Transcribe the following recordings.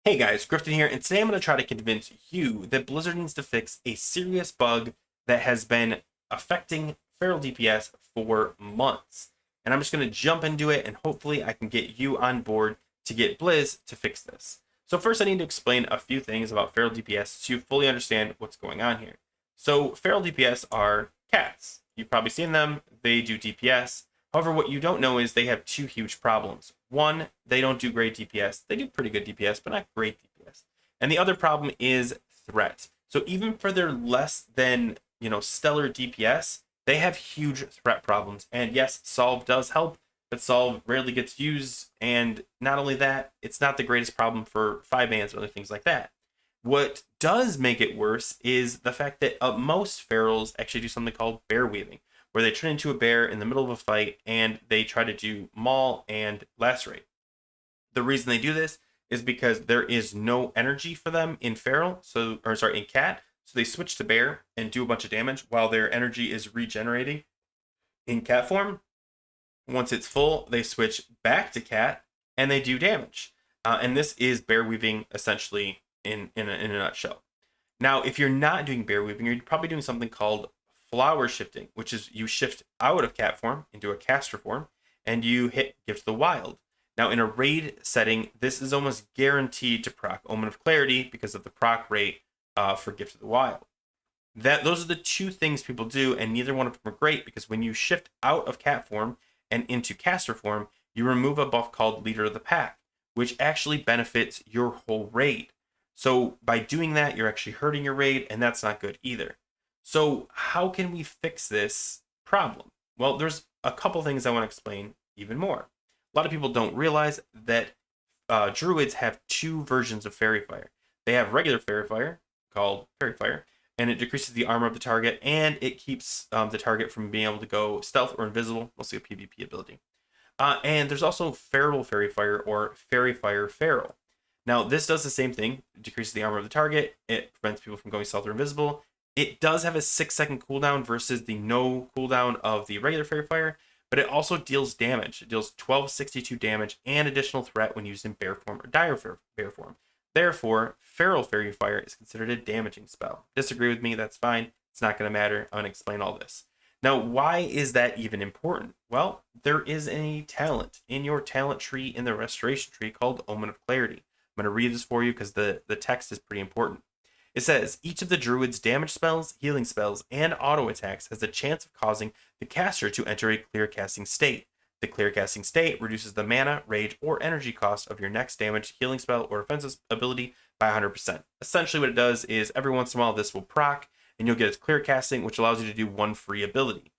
Hey guys, Grifton here, and today I'm going to try to convince you that Blizzard needs to fix a serious bug that has been affecting Feral DPS for months. And I'm just going to jump into it, and hopefully I can get you on board to get Blizz to fix this. So first I need to explain a few things about Feral DPS so you fully understand what's going on here. So Feral DPS are cats. You've probably seen them, they do DPS. However, what you don't know is they have two huge problems. One, they don't do great DPS. They do pretty good DPS, but not great DPS. And the other problem is threat. So even for their less than, stellar DPS, they have huge threat problems. And yes, Solve does help, but Solve rarely gets used. And not only that, it's not the greatest problem for 5-bans or other things like that. What does make it worse is the fact that most ferals actually do something called bear weaving, where they turn into a bear in the middle of a fight and they try to do maul and lacerate. The reason they do this is because there is no energy for them in feral, in cat, so they switch to bear and do a bunch of damage while their energy is regenerating in cat form. Once it's full, they switch back to cat and they do damage. And this is bear weaving essentially in a nutshell. Now, if you're not doing bear weaving, you're probably doing something called flower shifting, which is you shift out of cat form into a caster form and you hit Gift of the Wild. Now, in a raid setting, this is almost guaranteed to proc Omen of Clarity because of the proc rate for Gift of the Wild. Those are the two things people do, and neither one of them are great because when you shift out of cat form and into caster form, you remove a buff called Leader of the Pack, which actually benefits your whole raid. So by doing that, you're actually hurting your raid, and that's not good either. So how can we fix this problem? Well, there's a couple things I want to explain even more. A lot of people don't realize that druids have two versions of Fairy Fire. They have regular Fairy Fire, called Fairy Fire, and it decreases the armor of the target, and it keeps the target from being able to go stealth or invisible, mostly a PvP ability. And there's also Feral Fairy Fire, or Fairy Fire Feral. Now, this does the same thing. It decreases the armor of the target. It prevents people from going stealth or invisible. It does have a 6-second cooldown versus the no cooldown of the regular Fairy Fire, but it also deals damage. It deals 1262 damage and additional threat when used in bear form or dire bear form. Therefore, Feral Fairy Fire is considered a damaging spell. Disagree with me, that's fine. It's not going to matter. I'm going to explain all this. Now, why is that even important? Well, there is a talent in your talent tree in the restoration tree called Omen of Clarity. I'm going to read this for you because the text is pretty important. It says, each of the druid's damage spells, healing spells, and auto attacks has the chance of causing the caster to enter a clear casting state. The clear casting state reduces the mana, rage, or energy cost of your next damage, healing spell, or offensive ability by 100%. Essentially what it does is every once in a while this will proc, and you'll get its clear casting, which allows you to do one free ability.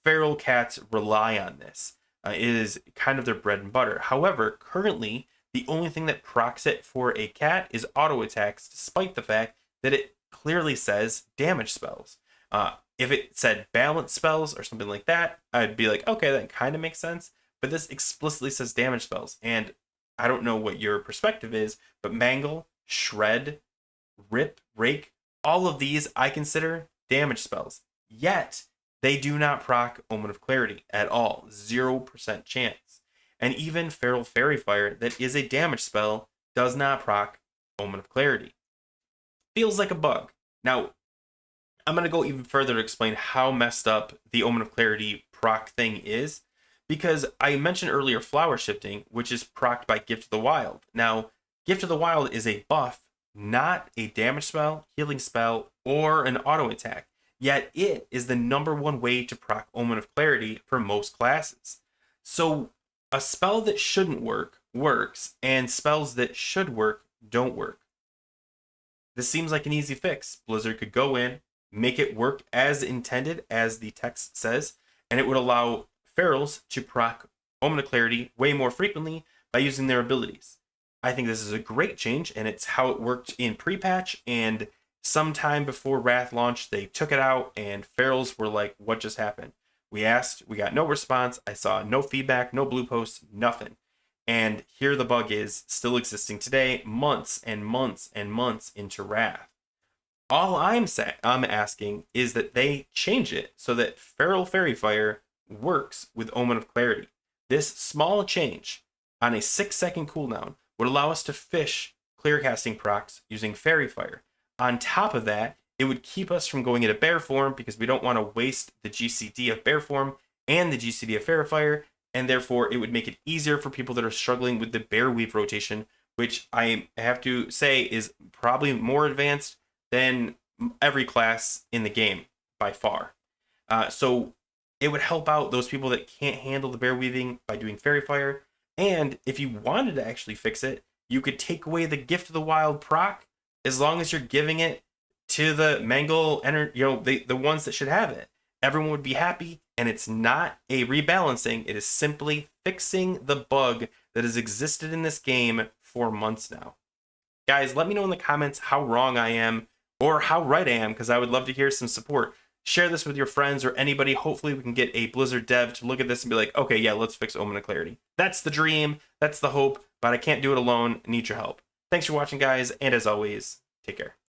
Feral cats rely on this. It is kind of their bread and butter. However, currently, the only thing that procs it for a cat is auto attacks, despite the fact that it clearly says damage spells. If it said balance spells or something like that, I'd be like, okay, that kind of makes sense. But this explicitly says damage spells. And I don't know what your perspective is, but Mangle, Shred, Rip, Rake, all of these I consider damage spells. Yet, they do not proc Omen of Clarity at all. 0% chance. And even Feral Fairy Fire, that is a damage spell, does not proc Omen of Clarity. Feels like a bug. Now, I'm going to go even further to explain how messed up the Omen of Clarity proc thing is, because I mentioned earlier flower shifting, which is procced by Gift of the Wild. Now, Gift of the Wild is a buff, not a damage spell, healing spell, or an auto attack. Yet it is the #1 way to proc Omen of Clarity for most classes. So a spell that shouldn't work works, and spells that should work don't work. This seems like an easy fix. Blizzard could go in, make it work as intended, as the text says, and it would allow ferals to proc Omen of Clarity way more frequently by using their abilities. I think this is a great change, and it's how it worked in pre-patch, and sometime before Wrath launched, they took it out, and ferals were like, what just happened? We asked, we got no response. I saw no feedback, no blue posts, nothing. And here the bug is, still existing today, months and months and months into Wrath. All I'm asking is that they change it so that Feral Fairy Fire works with Omen of Clarity. This small change on a 6-second cooldown would allow us to fish clear casting procs using Fairy Fire. On top of that, it would keep us from going into bear form because we don't want to waste the GCD of bear form and the GCD of Fairy Fire, and therefore it would make it easier for people that are struggling with the bear weave rotation, which I have to say is probably more advanced than every class in the game by far. So it would help out those people that can't handle the bear weaving by doing Fairy Fire. And if you wanted to actually fix it, you could take away the Gift of the Wild proc as long as you're giving it to the Mangle, the ones that should have it. Everyone would be happy, and it's not a rebalancing. It is simply fixing the bug that has existed in this game for months now. Guys, let me know in the comments how wrong I am or how right I am, because I would love to hear some support. Share this with your friends or anybody. Hopefully we can get a Blizzard dev to look at this and be like, okay, yeah, let's fix Omen of Clarity. That's the dream. That's the hope, but I can't do it alone. I need your help. Thanks for watching, guys, and as always, take care.